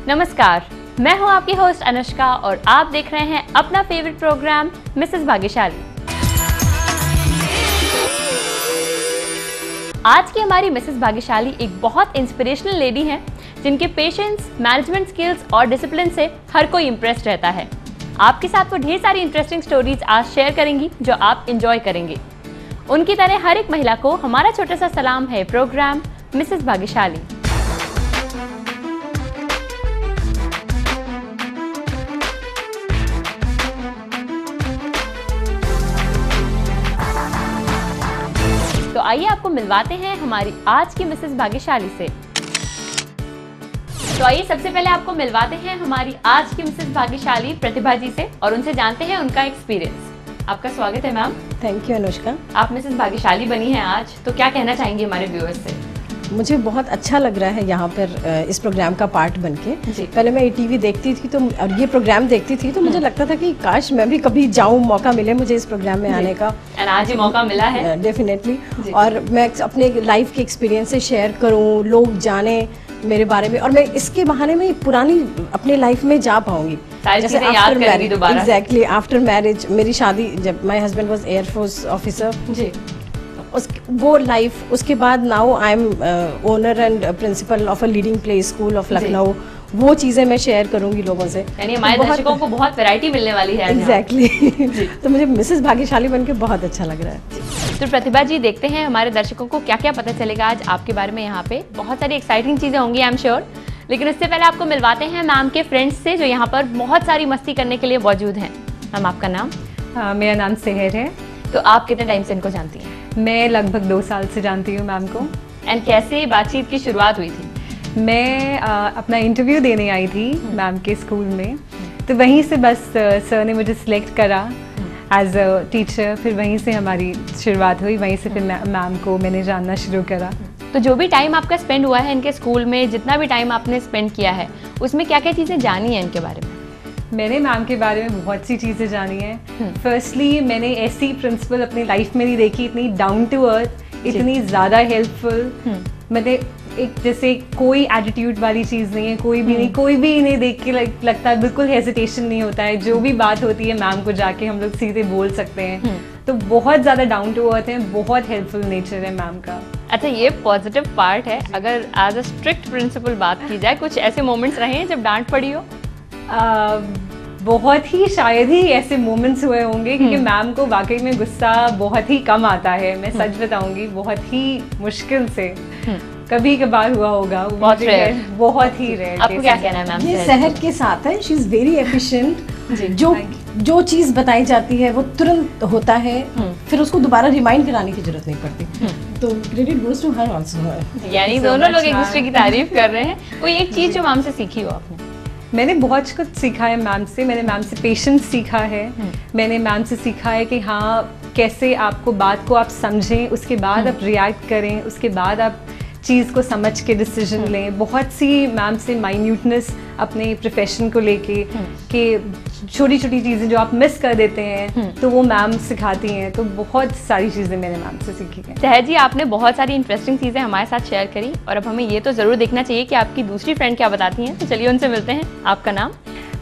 नमस्कार, मैं हूं आपकी होस्ट अनुष्का और आप देख रहे हैं अपना फेवरेट प्रोग्राम मिसेस भाग्यशाली। आज की हमारी मिसेस भाग्यशाली एक बहुत इंस्पिरेशनल लेडी हैं जिनके पेशेंस, मैनेजमेंट स्किल्स और डिसिप्लिन से हर कोई इम्प्रेस्ड रहता है। आपके साथ वो ढेर सारी इंटरेस्टिंग स्टोरीज आज शेयर करेंगी जो आप एंजॉय करेंगे। उनकी तरह हर एक महिला को हमारा छोटा सा सलाम है प्रोग्राम मिसेस भाग्यशाली। तो आइए आपको मिलवाते हैं हमारी आज की मिसेस भाग्यशाली से। तो आइए सबसे पहले आपको मिलवाते हैं हमारी आज की मिसेस भाग्यशाली प्रतिभा जी से और उनसे जानते हैं उनका एक्सपीरियंस। आपका स्वागत है मैम। Thank you Anushka. आप मिसेस भाग्यशाली बनी हैं आज, तो क्या कहना चाहेंगे हमारे व्यूअर्स से? मुझे बहुत अच्छा लग रहा है यहाँ पर इस प्रोग्राम का पार्ट बनके। पहले मैं टीवी देखती थी तो और ये प्रोग्राम देखती थी तो मुझे लगता था कि काश मैं भी कभी जाऊँ, मौका मिले मुझे इस प्रोग्राम में आने का। और आज ये मौका मिला है डेफिनेटली। और मैं अपने लाइफ के एक्सपीरियंस से शेयर करूँ, लोग जाने मेरे बारे में, और मैं इसके बहाने में पुरानी अपने लाइफ में जा पाऊंगी। जैसे after marriage, exactly after marriage, मेरी शादी जब my husband was air force officer जी, वो लाइफ, उसके बाद now I am owner and principal of a leading play school of Lucknow, वो चीज़ें मैं शेयर करूंगी लोगों से। यानी हमारे दर्शकों को बहुत वैरायटी मिलने वाली है। एग्जैक्टली। तो मुझे मिसेस भाग्यशाली बनके बहुत अच्छा लग रहा है। तो प्रतिभा जी, देखते हैं हमारे दर्शकों को क्या क्या पता चलेगा आज आपके बारे में। यहाँ पे बहुत सारी एक्साइटिंग चीज़ें होंगी आई एम श्योर, लेकिन उससे पहले आपको मिलवाते हैं मैम के फ्रेंड्स से जो यहाँ पर बहुत सारी मस्ती करने के लिए मौजूद हैं। मैम आपका नाम? मेरा नाम सेहर है। तो आप कितने टाइम से इनको जानती हैं? मैं लगभग 2 साल से जानती हूँ मैम को। एंड कैसे बातचीत की शुरुआत हुई थी? मैं अपना इंटरव्यू देने आई थी मैम के स्कूल में, तो वहीं से बस सर ने मुझे सिलेक्ट करा एज अ टीचर। फिर वहीं से हमारी शुरुआत हुई, वहीं से फिर मैम को मैंने जानना शुरू करा। तो जो भी टाइम आपका स्पेंड हुआ है इनके स्कूल में, जितना भी टाइम आपने स्पेंड किया है, उसमें क्या क्या चीज़ें जानी हैं इनके बारे में? मैंने मैम के बारे में बहुत सी चीज़ें जानी हैं। फर्स्टली मैंने ऐसी प्रिंसिपल अपनी लाइफ में नहीं देखी, इतनी डाउन टू अर्थ, इतनी ज़्यादा हेल्पफुल। मैंने एक जैसे कोई एटीट्यूड वाली चीज़ नहीं है, कोई भी नहीं, कोई भी इन्हें देख के लगता है, बिल्कुल हेजिटेशन नहीं होता है। जो भी बात होती है मैम को जाके हम लोग सीधे बोल सकते हैं। तो बहुत ज़्यादा डाउन टू अर्थ है, बहुत हेल्पफुल नेचर है मैम का। अच्छा, ये पॉजिटिव पार्ट है। अगर एज अ स्ट्रिक्ट प्रिंसिपल बात की जाए, कुछ ऐसे मोमेंट्स रहे हैं जब डांट पड़ी हो? बहुत ही शायद ही ऐसे मोमेंट्स हुए होंगे, क्योंकि मैम को वाकई में गुस्सा बहुत ही कम आता है। मैं सच बताऊंगी, बहुत ही मुश्किल से कभी कभार हुआ होगा, बहुत ही रेयर। आपको क्या कहना है मैम? ये सहर के साथ है, शी इज वेरी एफिशिएंट। जो चीज बताई जाती है वो तुरंत होता है, फिर उसको दोबारा रिमाइंड कराने की जरूरत नहीं पड़ती। तो credit goes to her also. यानी दोनों लोग एक दूसरे की तारीफ कर रहे हैं। कोई एक चीज जो मैम से सीखी हो आपने? मैंने बहुत कुछ सीखा है मैम से। मैंने मैम से पेशेंस सीखा है। मैंने मैम से सीखा है कि हाँ, कैसे आपको बात को आप समझें, उसके बाद आप रिएक्ट करें, उसके बाद आप चीज़ को समझ के डिसीजन लें। बहुत सी मैम से माइन्यूटनेस अपने प्रोफेशन को लेके, कि छोटी छोटी चीज़ें जो आप मिस कर देते हैं तो वो मैम सिखाती हैं। तो बहुत सारी चीज़ें मैंने मैम से सीखी हैं। सहर जी, आपने बहुत सारी इंटरेस्टिंग चीज़ें हमारे साथ शेयर करी और अब हमें ये तो ज़रूर देखना चाहिए कि आपकी दूसरी फ्रेंड क्या बताती हैं। तो चलिए उनसे मिलते हैं। आपका नाम?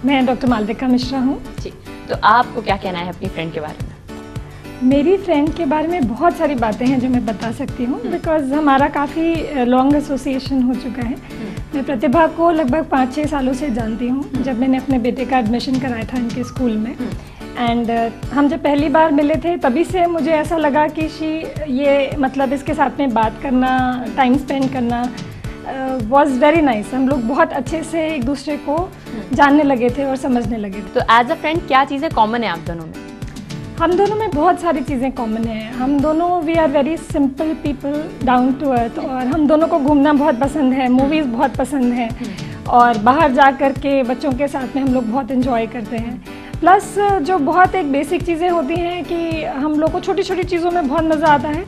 मैं डॉक्टर मालविका मिश्रा हूँ जी। तो आपको क्या कहना है अपनी फ्रेंड के बारे में? मेरी फ्रेंड के बारे में बहुत सारी बातें हैं जो मैं बता सकती हूँ, बिकॉज हमारा काफ़ी लॉन्ग एसोसिएशन हो चुका है। मैं प्रतिभा को लगभग 5-6 सालों से जानती हूँ, जब मैंने अपने बेटे का एडमिशन कराया था इनके स्कूल में। एंड हम जब पहली बार मिले थे तभी से मुझे ऐसा लगा कि ये मतलब इसके साथ में बात करना, टाइम स्पेंड करना वॉज वेरी नाइस। हम लोग बहुत अच्छे से एक दूसरे को जानने लगे थे और समझने लगे थे। तो एज अ फ्रेंड क्या चीज़ें कॉमन है आप दोनों में? हम दोनों में बहुत सारी चीज़ें कॉमन हैं। हम दोनों we are very simple people, down to earth, और हम दोनों को घूमना बहुत पसंद है, मूवीज़ बहुत पसंद है, और बाहर जा कर के बच्चों के साथ में हम लोग बहुत एंजॉय करते हैं। प्लस जो बहुत एक बेसिक चीज़ें होती हैं कि हम लोग को छोटी छोटी चीज़ों में बहुत मज़ा आता है,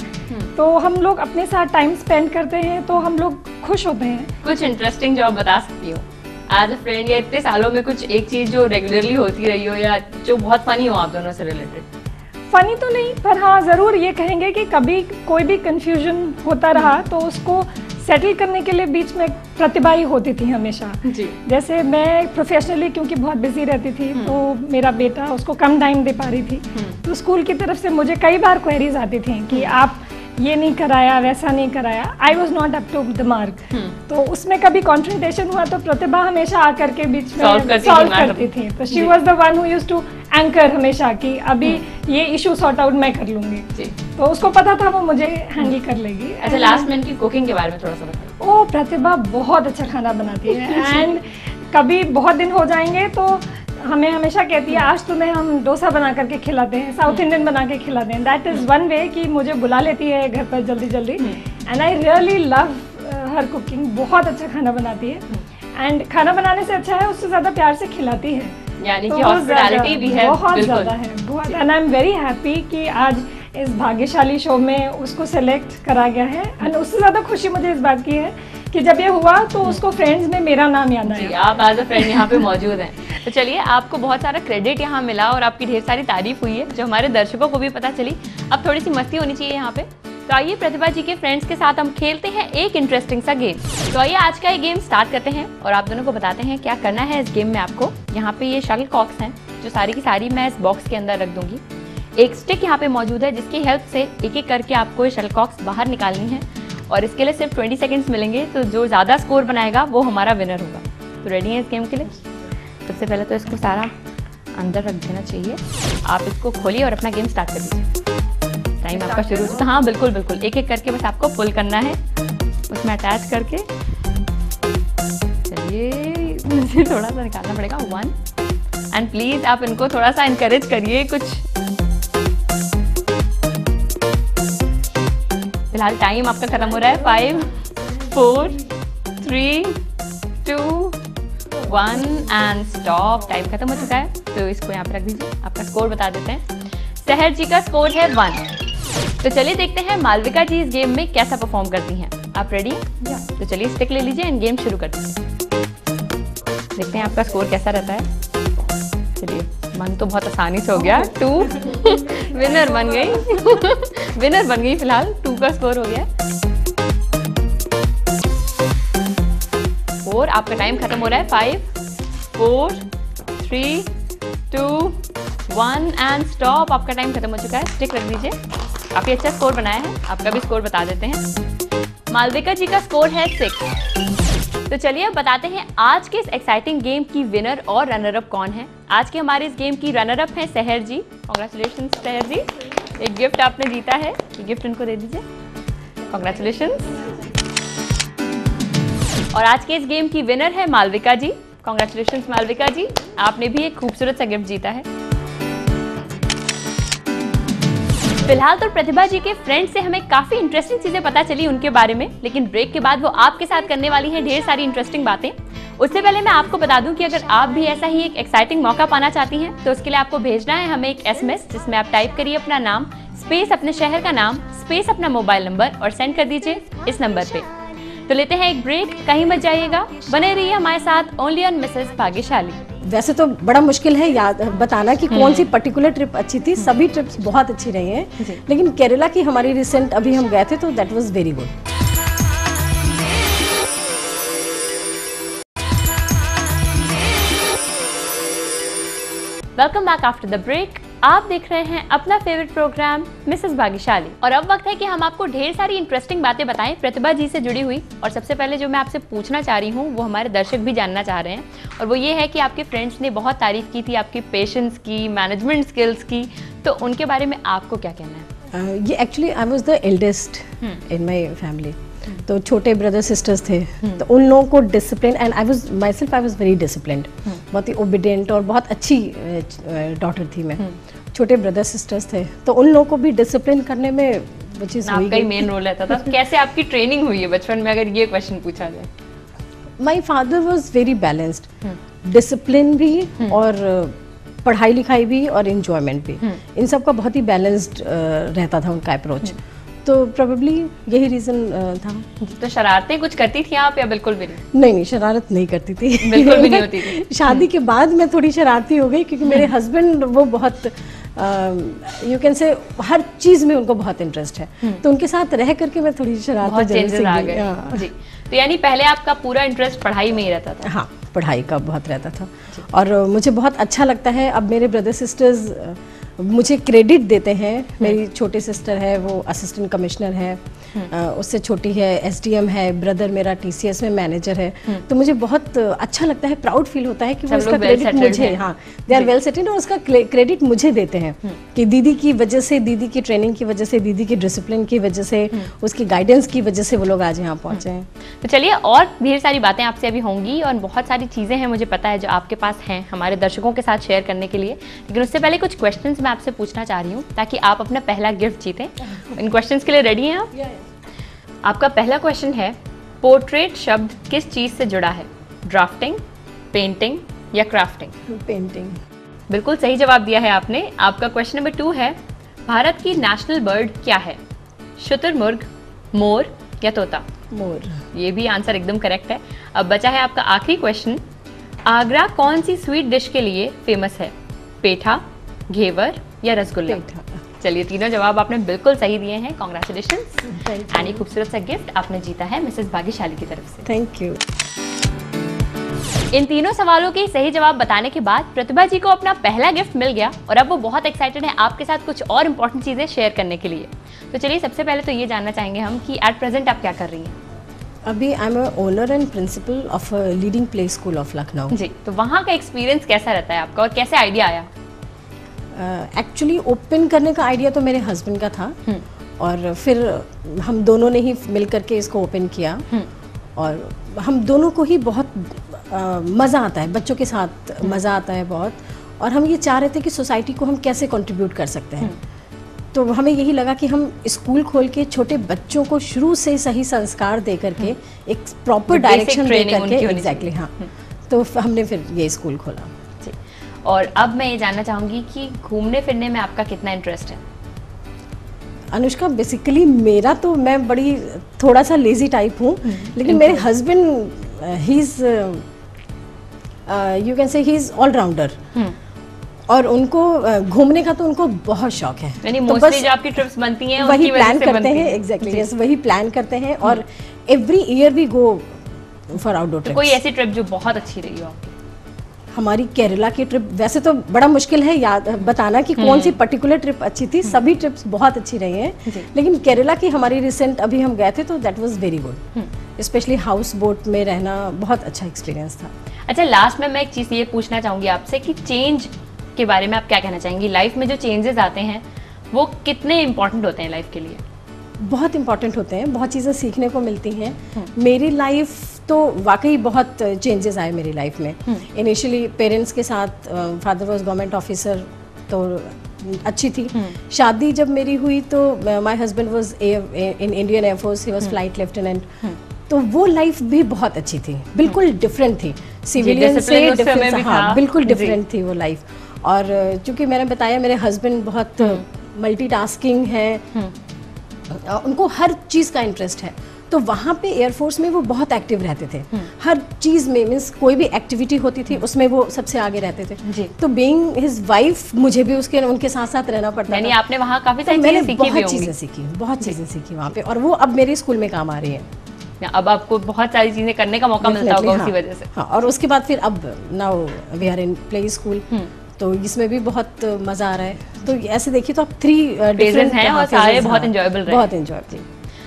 तो हम लोग अपने साथ टाइम स्पेंड करते हैं तो हम लोग खुश होते हैं। कुछ इंटरेस्टिंग जो आप बता सकती हो एज अ फ्रेंड, या इतने सालों में कुछ एक चीज़ जो रेगुलरली होती रही हो या जो बहुत फनी हो आप दोनों से रिलेटेड? फ़नी तो नहीं, पर हाँ ज़रूर ये कहेंगे कि कभी कोई भी कन्फ्यूजन होता रहा तो उसको सेटल करने के लिए बीच में प्रतिभा ही होती थी हमेशा जी। जैसे मैं प्रोफेशनली क्योंकि बहुत बिजी रहती थी तो मेरा बेटा उसको कम टाइम दे पा रही थी, तो स्कूल की तरफ से मुझे कई बार क्वेरीज आती थी कि आप ये नहीं कराया, वैसा नहीं कराया। I was not up to the mark. तो उसमें कभी कॉन्फ्रंटेशन हुआ तो प्रतिभा हमेशा आकर के बीच में सॉल्व करती थी। तो she was the one who used to anchor हमेशा कि अभी ये इशू सॉर्ट आउट मैं कर लूंगी। तो उसको पता था वो मुझे हैंडल कर लेगी। अच्छा, लास्ट में इनकी कुकिंग के बारे में थोड़ा सा बताइए। ओ, प्रतिभा बहुत अच्छा खाना बनाती है एंड कभी बहुत दिन हो जाएंगे तो हमें हमेशा कहती है आज तुम्हें हम डोसा बना करके खिलाते हैं, साउथ इंडियन बना के खिलाते हैं। दैट इज़ वन वे कि मुझे बुला लेती है घर पर जल्दी जल्दी and I really love her cooking. बहुत अच्छा खाना बनाती है एंड खाना बनाने से अच्छा है उससे ज़्यादा प्यार से खिलाती है, यानी कि हॉस्पिटैलिटी भी है बहुत ज़्यादा है बहुत। And I am very happy कि आज इस भाग्यशाली शो में उसको सेलेक्ट करा गया है एंड उससे ज़्यादा खुशी मुझे इस बात की है कि जब ये हुआ तो उसको फ्रेंड्स में मेरा नाम याद आया। आप एज अ फ्रेंड यहाँ पे मौजूद हैं। तो चलिए, आपको बहुत सारा क्रेडिट यहाँ मिला और आपकी ढेर सारी तारीफ हुई है जो हमारे दर्शकों को भी पता चली। अब थोड़ी सी मस्ती होनी चाहिए यहाँ पे। तो आइए प्रतिभा जी के फ्रेंड्स के साथ हम खेलते हैं एक इंटरेस्टिंग सा गेम। तो आइए आज का ये गेम स्टार्ट करते हैं और आप दोनों को बताते हैं क्या करना है इस गेम में आपको। यहाँ पे ये शटल कॉक्स हैं जो सारी की सारी मैं इस बॉक्स के अंदर रख दूंगी। एक स्टिक यहाँ पे मौजूद है जिसकी हेल्प से एक एक करके आपको ये शटल कॉक्स बाहर निकालनी है और इसके लिए सिर्फ 20 सेकंड्स मिलेंगे। तो जो ज़्यादा स्कोर बनाएगा वो हमारा विनर होगा। तो रेडी है इस गेम के लिए? सबसे पहले तो इसको सारा अंदर रख देना चाहिए। आप इसको खोलिए और अपना गेम स्टार्ट कर दीजिए। टाइम आपका शुरू हो चुका। हाँ बिल्कुल बिल्कुल, एक एक करके बस आपको पुल करना है उसमें अटैच करके। चलिए मुझे थोड़ा सा निकालना पड़ेगा। 1 एंड प्लीज़ आप इनको थोड़ा सा इनकरेज करिए कुछ। फिलहाल टाइम आपका खत्म हो रहा है। 5 4 3 2 1 एंड स्टॉप। टाइम खत्म हो चुका है तो इसको यहाँ पे रख दीजिए। आपका स्कोर बता देते हैं। सहर जी का स्कोर है 1। तो चलिए देखते हैं मालविका जी इस गेम में कैसा परफॉर्म करती हैं। आप रेडी हैं? तो चलिए स्टिक ले लीजिए एंड गेम शुरू कर दीजिए। देखते हैं आपका स्कोर कैसा रहता है। चलिए, मन तो बहुत आसानी से हो गया। 2 विनर बन गई विनर बन गई। फिलहाल 2 का स्कोर हो गया। 4 आपका टाइम खत्म हो रहा है। 5 4 3 2 1 एंड स्टॉप। आपका टाइम खत्म हो चुका है। स्टिक रख दीजिए। काफी अच्छा स्कोर बनाया है। आपका भी स्कोर बता देते हैं। मालविका जी का स्कोर है 6। तो चलिए अब बताते हैं आज के इस एक्साइटिंग गेम की विनर और रनर अप कौन है। आज के हमारे इस गेम की रनर अप है सहर जी। कांग्रेचुलेशन सहर जी, एक गिफ्ट आपने जीता है। ये गिफ्ट इनको दे दीजिए। कांग्रेचुलेशन। और आज के इस गेम की विनर है मालविका जी। कांग्रेचुलेशन मालविका जी, आपने भी एक खूबसूरत सा गिफ्ट जीता है। फिलहाल तो प्रतिभा जी के फ्रेंड से हमें काफी इंटरेस्टिंग चीजें पता चली उनके बारे में, लेकिन ब्रेक के बाद वो आपके साथ करने वाली हैं ढेर सारी इंटरेस्टिंग बातें। उससे पहले मैं आपको बता दूं कि अगर आप भी ऐसा ही एक एक्साइटिंग मौका पाना चाहती हैं तो उसके लिए आपको भेजना है हमें एक SMS जिसमें आप टाइप करिए अपना नाम स्पेस अपने शहर का नाम स्पेस अपना मोबाइल नंबर और सेंड कर दीजिए इस नंबर पे। तो लेते हैं एक ब्रेक, कहीं मत जाइएगा, बने रहिए हमारे साथ ओनली ऑन मिसेस भाग्यशाली। वैसे तो बड़ा मुश्किल है याद बताना कि कौन सी पर्टिकुलर ट्रिप अच्छी थी। सभी ट्रिप्स बहुत अच्छी रही हैं, लेकिन केरला की हमारी रिसेंट अभी हम गए थे तो that was very good. Welcome back after the break. आप देख रहे हैं अपना फेवरेट प्रोग्राम मिसेस भाग्यशाली और अब वक्त है कि हम आपको ढेर सारी इंटरेस्टिंग बातें बताएं प्रतिभा जी से जुड़ी हुई। और सबसे पहले जो मैं आपसे पूछना चाह रही हूँ वो हमारे दर्शक भी जानना चाह रहे हैं और वो ये है कि आपके फ्रेंड्स ने बहुत तारीफ की थी आपकी पेशेंस की, मैनेजमेंट स्किल्स की, तो उनके बारे में आपको क्या कहना है? ये actually I was the eldest in my family, तो छोटे ब्रदर सिस्टर्स थे तो उन लोगों को discipline and I was my was very disciplined, बहुत ही ओबीडियंट और बहुत अच्छी डॉटर थी मैं। छोटे ब्रदर सिस्टर्स थे तो उन लोगों को भी डिसिप्लिन करने में वो चीज़ हुई। आपका ही मेन रोल रहता था। कैसे आपकी ट्रेनिंग हुई है बचपन में, अगर ये क्वेश्चन पूछा जाए? My father was very balanced, discipline भी और पढ़ाई लिखाई भी और एंजॉयमेंट भी, इन सब का बहुत ही बैलेंस्ड रहता था उनका अप्रोच। तो प्रोबेबली यही रीज़न था। तो शरारतें कुछ करती थी आप या बिल्कुल भी नहीं? नहीं, शरारत नहीं करती थी। बिल्कुल भी नहीं होती थी। शादी के बाद मैं थोड़ी शरारती हो गई क्योंकि मेरे हस्बैंड वो बहुत यू कैन से हर चीज़ में उनको बहुत इंटरेस्ट है, तो उनके साथ रह करके मैं थोड़ी शरारत चेंजेस आ गए। जी, तो यानी पहले आपका पूरा इंटरेस्ट पढ़ाई में ही रहता था? हाँ, पढ़ाई का बहुत रहता था और मुझे बहुत अच्छा लगता है। अब मेरे ब्रदर सिस्टर्स मुझे क्रेडिट देते हैं। मेरी छोटी सिस्टर है, वो असिस्टेंट कमिश्नर है, उससे छोटी है एसडीएम है, ब्रदर मेरा टीसीएस में मैनेजर है। तो मुझे बहुत अच्छा लगता है, प्राउड फील होता है कि वो उसका क्रेडिट मुझे, हाँ, दे आर वेल सेटल्ड, और उसका क्रेडिट मुझे देते हैं कि दीदी की वजह से, दीदी की ट्रेनिंग की वजह से, दीदी की डिसिप्लिन की वजह से, उसकी गाइडेंस की वजह से वो लोग आज यहाँ पहुँचे हैं। तो चलिए, और ढेर सारी बातें आपसे अभी होंगी और बहुत सारी चीज़ें हैं मुझे पता है जो आपके पास हैं हमारे दर्शकों के साथ शेयर करने के लिए, लेकिन उससे पहले कुछ क्वेश्चंस मैं आपसे पूछना चाह रही हूँ ताकि आप अपना पहला गिफ्ट जीतें। इन क्वेश्चंस के लिए रेडी हैं आप? आपका पहला क्वेश्चन है, पोर्ट्रेट शब्द किस चीज़ से जुड़ा है? ड्राफ्टिंग, पेंटिंग या क्राफ्टिंग? पेंटिंग। बिल्कुल सही जवाब दिया है आपने। आपका क्वेश्चन नंबर 2 है, भारत की नेशनल बर्ड क्या है? शुतुरमुर्ग, मोर या तोता? मोर। ये भी आंसर एकदम करेक्ट है। अब बचा है आपका आखिरी क्वेश्चन, आगरा कौन सी स्वीट डिश के लिए फेमस है? पेठा, घेवर या रसगुल्ला? चलिए, तीनों जवाब आपने बिल्कुल सही दिए हैं। कॉन्ग्रेचुलेशंस, एंड एक खूबसूरत सा गिफ्ट आपने जीता है मिसेस भाग्यशाली की तरफ से। Thank you. इन तीनों सवालों के सही जवाब बताने के बाद प्रतिभा जी को अपना पहला गिफ्ट मिल गया और अब वो बहुत एक्साइटेड है आपके साथ कुछ और इम्पोर्टेंट चीज़ें शेयर करने के लिए। तो चलिए, सबसे पहले तो ये जानना चाहेंगे हम कि एट प्रेजेंट आप क्या कर रही हैं? अभी I am owner and principal of leading play school of Lucknow. जी, तो वहाँ का एक्सपीरियंस कैसा रहता है आपका और कैसे आइडिया आया? एक्चुअली ओपन करने का आइडिया तो मेरे हस्बैंड का था और फिर हम दोनों ने ही मिल करके इसको ओपन किया और हम दोनों को ही बहुत मज़ा आता है, बच्चों के साथ मज़ा आता है बहुत, और हम ये चाह रहे थे कि सोसाइटी को हम कैसे कंट्रीब्यूट कर सकते हैं। तो हमें यही लगा कि हम स्कूल खोल के छोटे बच्चों को शुरू से सही संस्कार दे करके एक प्रॉपर डायरेक्शन दे करके, एग्जैक्टली, हाँ, तो हमने फिर ये स्कूल खोला। और अब मैं ये जानना चाहूँगी कि घूमने फिरने में आपका कितना इंटरेस्ट है? अनुष्का, बेसिकली मेरा तो, मैं बड़ी थोड़ा सा लेजी टाइप हूँ, लेकिन मेरे husband he is, you can say he is allrounder, और उनको घूमने का तो उनको बहुत शौक है। यानी मोस्टली जो आपकी ट्रिप्स बनती हैं वही प्लान करते हैं, एग्जैक्टली, यस, वही प्लान करते हैं और every year we go for outdoor trips. कोई ऐसी ट्रिप जो बहुत अच्छी रही हो आपकी? हमारी केरला की ट्रिप, वैसे तो बड़ा मुश्किल है याद बताना कि कौन सी पर्टिकुलर ट्रिप अच्छी थी, सभी ट्रिप्स बहुत अच्छी रही हैं, लेकिन केरला की हमारी रिसेंट अभी हम गए थे तो that was very good, specially house boat में रहना बहुत अच्छा एक्सपीरियंस था। अच्छा, लास्ट में मैं एक चीज़ ये पूछना चाहूँगी आपसे कि चेंज के बारे में आप क्या कहना चाहेंगी? लाइफ में जो चेंजेस आते हैं वो कितने इम्पोर्टेंट होते हैं लाइफ के लिए? बहुत इम्पॉर्टेंट होते हैं, बहुत चीज़ें सीखने को मिलती हैं। मेरी लाइफ तो वाकई बहुत चेंजेस आए मेरी लाइफ में। इनिशियली पेरेंट्स के साथ, फादर वाज गवर्नमेंट ऑफिसर, तो अच्छी थी। शादी जब मेरी हुई तो my husband was in Indian air force, he was flight lieutenant, तो वो लाइफ भी बहुत अच्छी थी, बिल्कुल डिफरेंट थी सिविलियन से, डिफरेंट, हाँ, बिल्कुल डिफरेंट थी वो लाइफ। और चूँकि मैंने बताया मेरे हस्बैंड बहुत मल्टीटास्किंग है, उनको हर चीज़ का इंटरेस्ट है, तो वहाँ पे एयरफोर्स में वो बहुत एक्टिव रहते थे, हर चीज़ में, मीन्स कोई भी एक्टिविटी होती थी उसमें वो सबसे आगे रहते थे जी। तो बीइंग हिज वाइफ मुझे भी उनके साथ साथ रहना पड़ता था। आपने वहाँ काफ़ी सारी चीज़ें सीखी, बहुत चीज़ें सीखी, बहुत चीज़ें सीखी वहाँ पे, और वो अब मेरे स्कूल में काम आ रही है। अब आपको बहुत सारी चीज़ें करने का मौका मिलता होगा उसी वजह से। हाँ, और उसके बाद फिर अब now we are in play school, तो इसमें भी बहुत मज़ा आ रहा है। तो ऐसे देखिए तो आप 3 डिफरेंट हैं और सारे बहुत एंजॉयबल रहे, बहुत एंजॉयबल।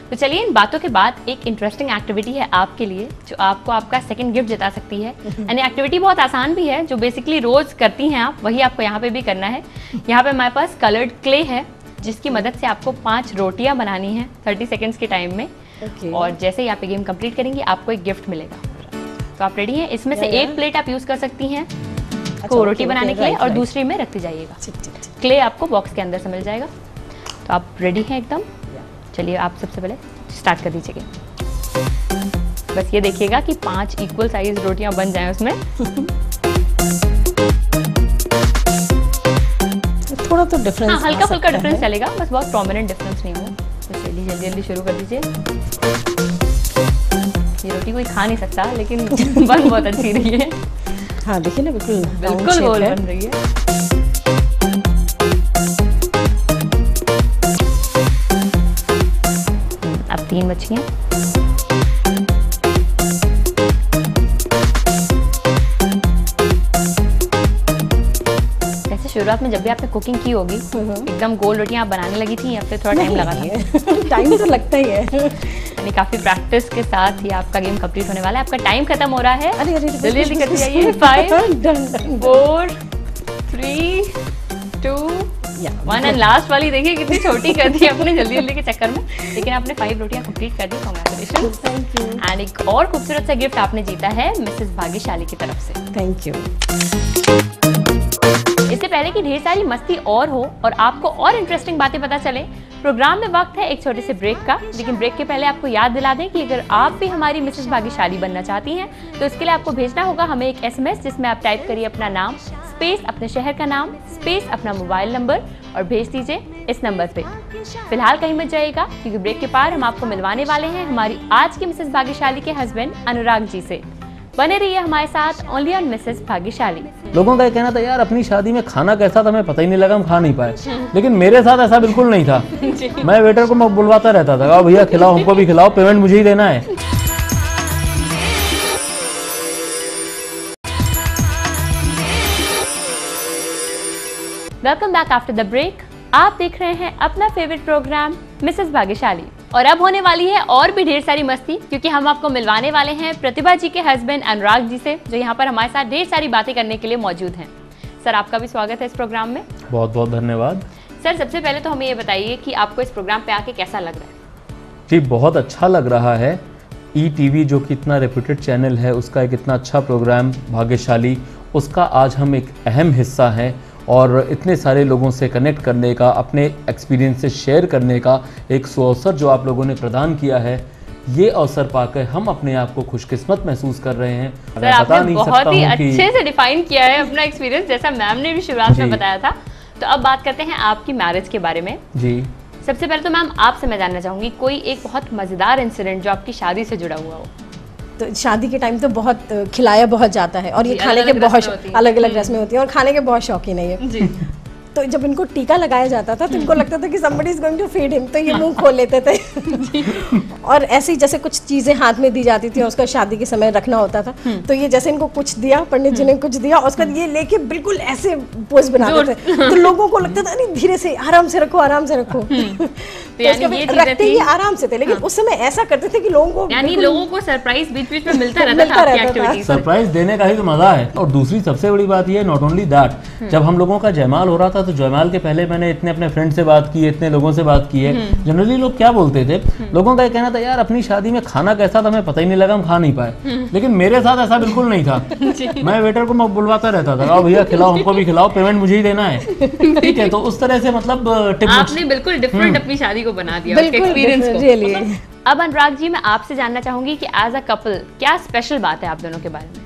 तो चलिए, इन बातों के बाद एक इंटरेस्टिंग एक्टिविटी है आपके लिए जो आपको आपका सेकंड गिफ्ट जिता सकती है। यानी एक्टिविटी बहुत आसान भी है, जो बेसिकली रोज करती हैं आप, वही आपको यहाँ पे भी करना है। यहाँ पे हमारे पास कलर्ड क्ले है जिसकी मदद से आपको 5 रोटियाँ बनानी है 30 सेकेंड्स के टाइम में, और जैसे ही आप ये गेम कंप्लीट करेंगे आपको एक गिफ्ट मिलेगा। तो आप रेडी हैं? इसमें से एक प्लेट आप यूज़ कर सकती हैं को रोटी बनाने के लिए और दूसरी में रखती जाइएगा। क्ले आपको बॉक्स के अंदर से मिल जाएगा। तो आप रेडी हैं एकदम? चलिए, आप सबसे पहले स्टार्ट कर दीजिए। बस ये देखिएगा कि 5 इक्वल साइज रोटियां बन जाएं उसमें। थोड़ा तो डिफरेंस, हाँ, हल्का फुल्का डिफरेंस चलेगा, बस बहुत प्रोमिनेंट डिफरेंस नहीं होगा। तो चलिए जल्दी जल्दी शुरू कर दीजिए। ये रोटी कोई खा नहीं सकता लेकिन बन बहुत अच्छी रही है। हाँ, देखिए ना, बिल्कुल बिल्कुल गोल बन रही है। अच्छी हैं। वैसे शुरुआत में जब भी आपने कुकिंग की होगी एकदम गोल रोटियां आप बनाने लगी थी या फिर थोड़ा टाइम लगा था? टाइम तो लगता ही है। यानी काफी प्रैक्टिस के साथ ही आपका गेम कंप्लीट होने वाला है। आपका टाइम खत्म हो रहा है। अरे जल्दी जल्दी करते जाइए। 5 4 3 2 1 एंड लास्ट वाली देखिए कितनी छोटी कर दी आपने जल्दी जल्दी के चक्कर में, लेकिन आपने 5 रोटियां कंप्लीट कर दी। कांग्रेचुलेशंस। Thank you. एंड एक और खूबसूरत सा गिफ्ट आपने जीता है मिसेस भाग्यशाली की तरफ से। Thank you. इससे पहले कि ढेर सारी मस्ती और हो और आपको और इंटरेस्टिंग बातें पता चले, प्रोग्राम में वक्त है एक छोटे से ब्रेक का। लेकिन ब्रेक के पहले आपको याद दिला दें कि अगर आप भी हमारी मिसेस भाग्यशाली बनना चाहती हैं तो इसके लिए आपको भेजना होगा हमें एक SMS जिसमें आप टाइप करिए अपना नाम स्पेस अपने शहर का नाम स्पेस अपना मोबाइल नंबर और भेज दीजिए इस नंबर पे। फिलहाल कहीं मत जाइएगा क्योंकि ब्रेक के पार हम आपको मिलवाने वाले हैं हमारी आज की मिसेस भाग्यशाली के हस्बैंड अनुराग जी से। बने रहिए हमारे साथ ओनली ऑन मिसेस भाग्यशाली। लोगों का ये कहना था यार अपनी शादी में खाना कैसा था, हमें पता ही नहीं लगा, हम खा नहीं पाए। लेकिन मेरे साथ ऐसा बिल्कुल नहीं था। मैं वेटर को मैं बुलवाता रहता था, भैया खिलाओ, हमको भी खिलाओ, पेमेंट मुझे ही देना है। Welcome back after the break. आप देख रहे हैं अपना फेवरेट प्रोग्राम मिसेस भाग्यशाली और अब होने वाली है और भी ढेर सारी मस्ती क्योंकि हम आपको मिलवाने वाले हैं प्रतिभा जी के हस्बैंड अनुराग जी से, जो यहाँ पर हमारे साथ ढेर सारी बातें करने के लिए मौजूद हैं। सर आपका भी स्वागत है इस प्रोग्राम में। बहुत बहुत धन्यवाद। सर सबसे पहले तो हमें ये बताइए कि आपको इस प्रोग्राम पे आके कैसा लग रहा है? जी बहुत अच्छा लग रहा है। ETV जो कि इतना रेप्यूटेड चैनल है उसका एक इतना अच्छा प्रोग्राम भाग्यशाली, उसका आज हम एक अहम हिस्सा हैं और इतने सारे लोगों से कनेक्ट करने का, अपने एक्सपीरियंस से शेयर करने का एक सुअवसर जो आप लोगों ने प्रदान किया है, ये अवसर पाकर हम अपने आप को खुशकिस्मत महसूस कर रहे हैं। सर आपने बहुत ही अच्छे से डिफाइन किया है अपना एक्सपीरियंस, जैसा मैम ने भी शुरुआत में बताया था। तो अब बात करते हैं आपकी मैरिज के बारे में। जी सबसे पहले तो मैम आपसे मैं जानना चाहूँगी कोई एक बहुत मज़ेदार इंसिडेंट जो आपकी शादी से जुड़ा हुआ हो। तो शादी के टाइम तो बहुत खिलाया बहुत जाता है और ये खाने के बहुत अलग अलग रस्में होती हैं और खाने के बहुत शौकीन है ये जी। तो जब इनको टीका लगाया जाता था तो इनको लगता था कि somebody is going to feed him, तो ये मुंह खोल लेते थे। और ऐसे ही जैसे कुछ चीजें हाथ में दी जाती थी और उसका शादी के समय रखना होता था, तो ये जैसे इनको कुछ दिया, पंडित जी ने कुछ दिया और उसका ये लेके बिल्कुल ऐसे पोज बनाते थे, तो लोगों को लगता था नहीं धीरे से आराम से रखो, आराम से रखो। रखते ही आराम से थे, लेकिन उस समय ऐसा करते थे कि लोगों को सरप्राइज बीच बीच में मिलता रहता था। सरप्राइज देने का ही तो मजा है। और दूसरी सबसे बड़ी बात ये, नॉट ओनली दैट, जब हम लोगों का जयमाल हो रहा था तो जयमाल के पहले मैंने इतने अपने फ्रेंड से बात की है, इतने लोगों से बात की है। जनरली लोग क्या बोलते थे, लोगों का ये कहना था यार अपनी शादी में खाना कैसा था, हमें पता ही नहीं लगा, हम खा नहीं पाए। लेकिन मेरे साथ ऐसा बिल्कुल नहीं था। मैं वेटर को मैं बुलवाता रहता था, भैया खिलाओ, हमको भी खिलाओ, पेमेंट मुझे ही देना है। ठीक है, तो उस तरह से मतलब आपने बिल्कुल डिफरेंट अपनी शादी को बना दिया एक्सपीरियंस को। अब अनुराग जी मैं आपसे जानना चाहूंगी कि एज अ कपल क्या स्पेशल बात है आप दोनों के बारे में?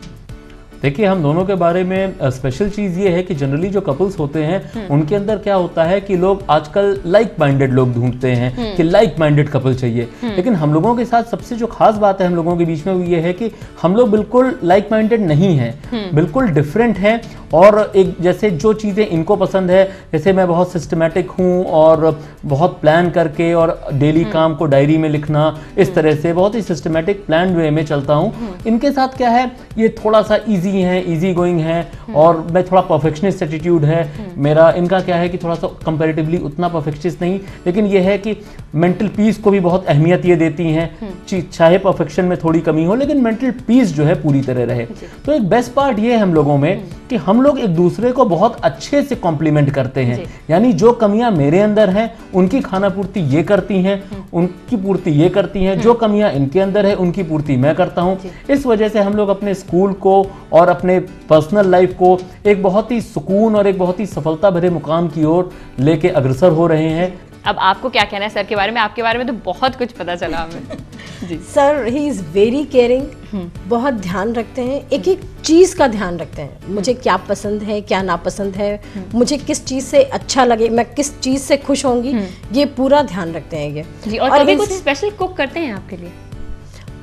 देखिए हम दोनों के बारे में स्पेशल चीज़ ये है कि जनरली जो कपल्स होते हैं उनके अंदर क्या होता है कि लोग आजकल लाइक माइंडेड लोग ढूंढते हैं कि लाइक माइंडेड कपल चाहिए। लेकिन हम लोगों के साथ सबसे जो खास बात है हम लोगों के बीच में वो ये है कि हम लोग बिल्कुल लाइक माइंडेड नहीं हैं, बिल्कुल डिफरेंट हैं। और एक जैसे जो चीज़ें इनको पसंद है, जैसे मैं बहुत सिस्टमेटिक हूँ और बहुत प्लान करके और डेली काम को डायरी में लिखना, इस तरह से बहुत ही सिस्टमेटिक प्लान वे में चलता हूँ। इनके साथ क्या है, ये थोड़ा सा इजी गोइंग है और मैं थोड़ा परफेक्शनिस्ट एटीट्यूड है मेरा। इनका क्या है कि थोड़ा सा कंपैरेटिवली उतना परफेक्शनिस्ट नहीं, लेकिन ये है कि मेंटल पीस को भी बहुत अहमियत ये देती हैं। चाहे परफेक्शन में थोड़ी कमी हो लेकिन मेंटल पीस जो है पूरी तरह रहे। तो एक बेस्ट पार्ट ये है हम लोगों में कि हम लोग एक दूसरे को बहुत अच्छे से कॉम्प्लीमेंट करते हैं। यानी जो कमियां मेरे अंदर हैं उनकी खाना पूर्ति ये करती हैं, उनकी पूर्ति ये करती हैं, जो कमियां इनके अंदर है उनकी पूर्ति मैं करता हूं। इस वजह से हम लोग अपने स्कूल को और अपने पर्सनल लाइफ को एक बहुत ही सुकून और एक बहुत ही सफलता भरे मुकाम की ओर लेके अग्रसर हो रहे हैं। अब आपको क्या कहना है सर के बारे में? आपके बारे में तो बहुत कुछ पता चला हमें। जी sir, he is very caring, बहुत ध्यान रखते हैं, एक एक चीज़ का ध्यान रखते हैं। मुझे क्या पसंद है, क्या नापसंद है, मुझे किस चीज़ से अच्छा लगे, मैं किस चीज़ से खुश होंगी, ये पूरा ध्यान रखते हैं ये जी। और कभी कुछ स्पेशल कुक करते हैं आपके लिए?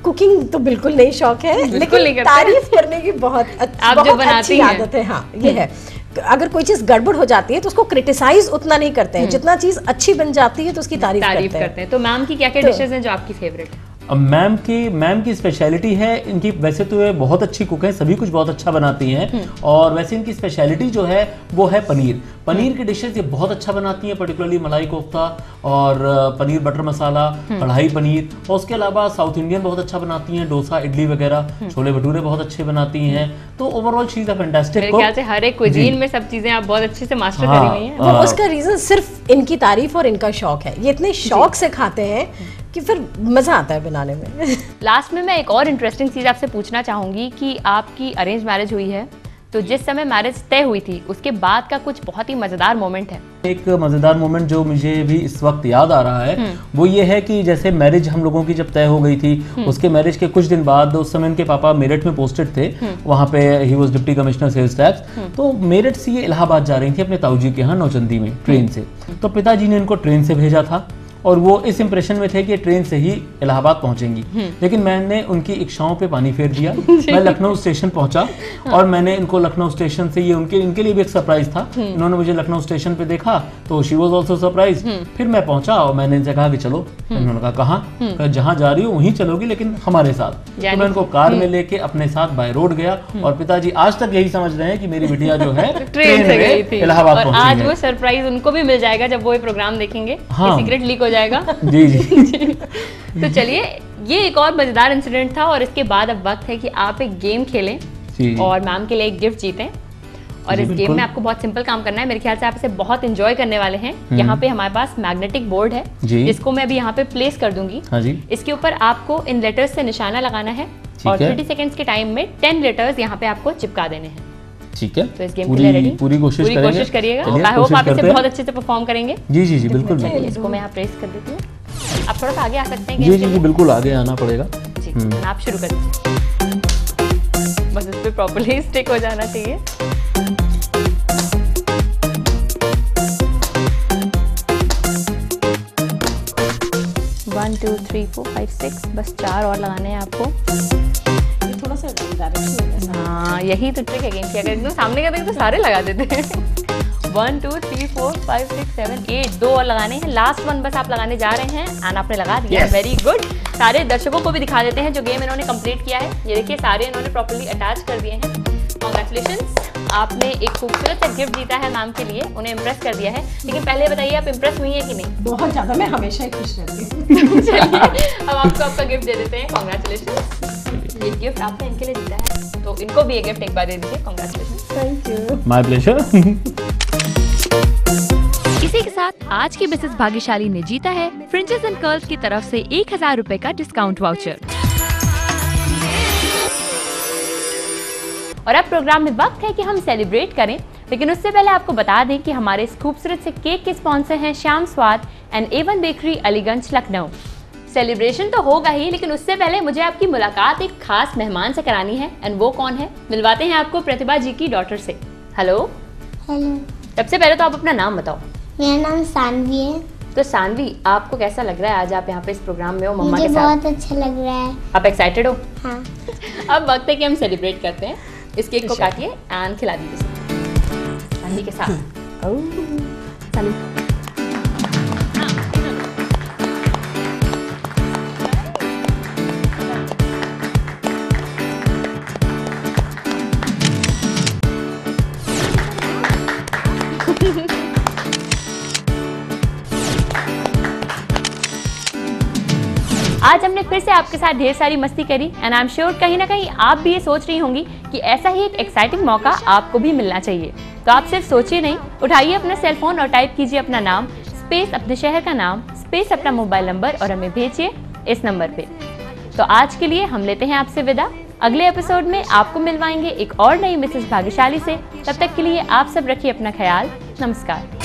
कुकिंग तो बिल्कुल नहीं शौक है, लेकिन तारीफ करने की बहुत अच्छी आदत है। हाँ ये है अगर कोई चीज गड़बड़ हो जाती है तो उसको क्रिटिसाइज उतना नहीं करते हैं, जितना चीज अच्छी बन जाती है तो उसकी तारीफ करते हैं। तो मैम की क्या क्या डिशेज हैं जो आपकी फेवरेट है? मैम की स्पेशलिटी है इनकी, वैसे तो ये बहुत अच्छी कुक है, सभी कुछ बहुत अच्छा बनाती हैं, और वैसे इनकी स्पेशलिटी जो है वो है पनीर की डिशेस ये बहुत अच्छा बनाती हैं, पर्टिकुलरली मलाई कोफ्ता और पनीर बटर मसाला, कढ़ाई पनीर, और उसके अलावा साउथ इंडियन बहुत अच्छा बनाती हैं, डोसा इडली वगैरह, छोले भटूरे बहुत अच्छे बनाती हैं। तो overall she is a fantastic cook. मेरे ख्याल से हर एक क्विजीन में सब चीजें आप बहुत अच्छे से मास्टर करी हुई हैं। वो उसका रीजन सिर्फ इनकी तारीफ और इनका शौक है, ये इतने शौक से खाते हैं कि फिर मजा आता है बनाने में। लास्ट में मैं एक और इंटरेस्टिंग चीज आपसे पूछना चाहूंगी कि आपकी अरेंज मैरिज हुई है, तो जिस समय मैरिज तय हुई थी उसके बाद का कुछ बहुत ही मजेदार मोमेंट है। एक मजेदार मोमेंट जो मुझे भी इस वक्त याद आ रहा है वो ये है कि जैसे मैरिज हम लोगों की जब तय हो गई थी, उसके मैरिज के कुछ दिन बाद, उस समय उनके पापा मेरठ में पोस्टेड थे, वहाँ पे ही was deputy commissioner sales tax, तो मेरठ से ये इलाहाबाद जा रही थी अपने ताऊजी के यहाँ नौचंदी में ट्रेन से। तो पिताजी ने इनको ट्रेन से भेजा था और वो इस इंप्रेशन में थे कि ट्रेन से ही इलाहाबाद पहुंचेंगी, लेकिन मैंने उनकी इच्छाओं पे पानी फेर दिया। मैं लखनऊ स्टेशन पहुंचा और मैंने इनको लखनऊ स्टेशन से, ये इनके लिए भी एक सरप्राइज था, इन्होंने मुझे लखनऊ स्टेशन पे देखा तो शी वाज आल्सो सरप्राइज। फिर मैं पहुंचा और मैंने इनसे कहा कि चलो, उन्होंने कहा कहाँ? जहाँ जा रही हूँ वहीं चलोगी लेकिन हमारे साथ। तो मैं उनको कार में लेके अपने साथ बाय रोड गया और पिताजी आज तक यही समझ रहे हैं कि मेरी बिटिया जो है ट्रेन से गई थी इलाहाबाद पहुंची है। आज वो सरप्राइज उनको भी मिल जाएगा जब वो ये प्रोग्राम देखेंगे, सीक्रेट लीक हो जाएगा। जी जी। तो चलिए, ये एक और मजेदार इंसिडेंट था और इसके बाद अब वक्त है कि आप एक गेम खेलें और मैम के लिए एक गिफ्ट जीतें। और इस गेम में आपको बहुत सिंपल काम करना है, मेरे ख्याल से आप इसे बहुत एंजॉय करने वाले हैं। यहाँ पे हमारे पास मैग्नेटिक बोर्ड है जिसको मैं अभी यहाँ पे प्लेस कर दूंगी। इसके ऊपर आपको इन लेटर्स से निशाना लगाना है और 30 सेकेंड्स के टाइम में 10 लेटर्स यहाँ पे आपको चिपका देने हैं। ठीक है, तो इस गेम के लिए रेडी? पूरी कोशिश करिएगा। आई होप आप इसे बहुत अच्छे से परफॉर्म करेंगे। जी जी जी बिल्कुल। इसको मैं यहाँ प्रेस कर देती हूँ, आप थोड़ा सा आगे आ सकते हैं। जी जी जी बिल्कुल आगे आना पड़ेगा जी। आप शुरू कर दीजिए, बस इस पे प्रॉपर्ली स्टिक हो जाना चाहिए। वन 2 3 4 5 6 बस 4 और लगाने हैं आपको। थोड़ा सा डायरेक्शन। हाँ, यही तो ट्रिक है गेम की, अगर एकदम सामने का देखें तो सारे लगा देते हैं। 1 2 3 4 5 6 7 8 2 और लगाने हैं, लास्ट वन बस आप लगाने जा रहे हैं एंड आपने लगा दिया। Very good. सारे दर्शकों को भी दिखा देते हैं जो गेम इन्होंने कंप्लीट किया है। ये देखिए, सारे इन्होंने प्रॉपर्ली अटैच कर दिए हैं। कॉन्ग्रेचुलेशंस, आपने एक खूबसूरत सा गिफ्ट जीता है मैम के लिए, उन्हें इम्प्रेस कर दिया है। लेकिन पहले बताइए, आप इम्प्रेस हुई है कि नहीं? बहुत ज्यादा, मैं हमेशा ही खुश रहती हूँ। चलिए, अब आपको आपका गिफ्ट दे देते हैं। कॉन्ग्रेचुलेशंस, ये गिफ्ट आपने इनके लिए जीता है, तो इनको भी ये गिफ्ट एक बार दे दीजिए। Congratulations. Thank you. My pleasure. इसी के साथ आज की मिसेस भाग्यशाली ने जीता है फ्रिंजेस एंड कर्ल्स की तरफ से 1000 रुपए का डिस्काउंट वाउचर। और अब प्रोग्राम में वक्त है कि हम सेलिब्रेट करें, लेकिन उससे पहले आपको बता दें कि हमारे इस खूबसूरत से केक के स्पॉन्सर हैं श्याम स्वाद and A1 bakery Aliganj Lucknow. Celebration तो होगा ही, लेकिन उससे पहले मुझे आपकी मुलाकात एक खास मेहमान से करानी है। एंड वो कौन है, मिलवाते हैं आपको प्रतिभा जी की डॉटर से। हेलो। हेलो। सबसे पहले तो आप अपना नाम बताओ। मेरा नाम सानवी है। तो सानवी, आपको कैसा लग रहा है आज आप यहाँ पे इस प्रोग्राम में हो मम्मा मुझे के साथ? बहुत अच्छा लग रहा है। आप एक्साइटेड हो? हाँ। अब वक्त है कि हम सेलिब्रेट करते हैं। इस केक को काटिए एंड खिला दीजिए सानवी के साथ। आज हमने फिर से आपके साथ ढेर सारी मस्ती करी एंड आई एम श्योर कहीं ना कहीं आप भी ये सोच रही होंगी कि ऐसा ही एक एक्साइटिंग मौका आपको भी मिलना चाहिए। तो आप सिर्फ सोचिए नहीं, उठाइए अपना सेल फोन और टाइप कीजिए अपना नाम स्पेस अपने शहर का नाम स्पेस अपना मोबाइल नंबर और हमें भेजिए इस नंबर पे। तो आज के लिए हम लेते हैं आपसे विदा। अगले एपिसोड में आपको मिलवाएंगे एक और नई मिसेस भाग्यशाली से। तब तक के लिए आप सब रखिए अपना ख्याल। नमस्कार।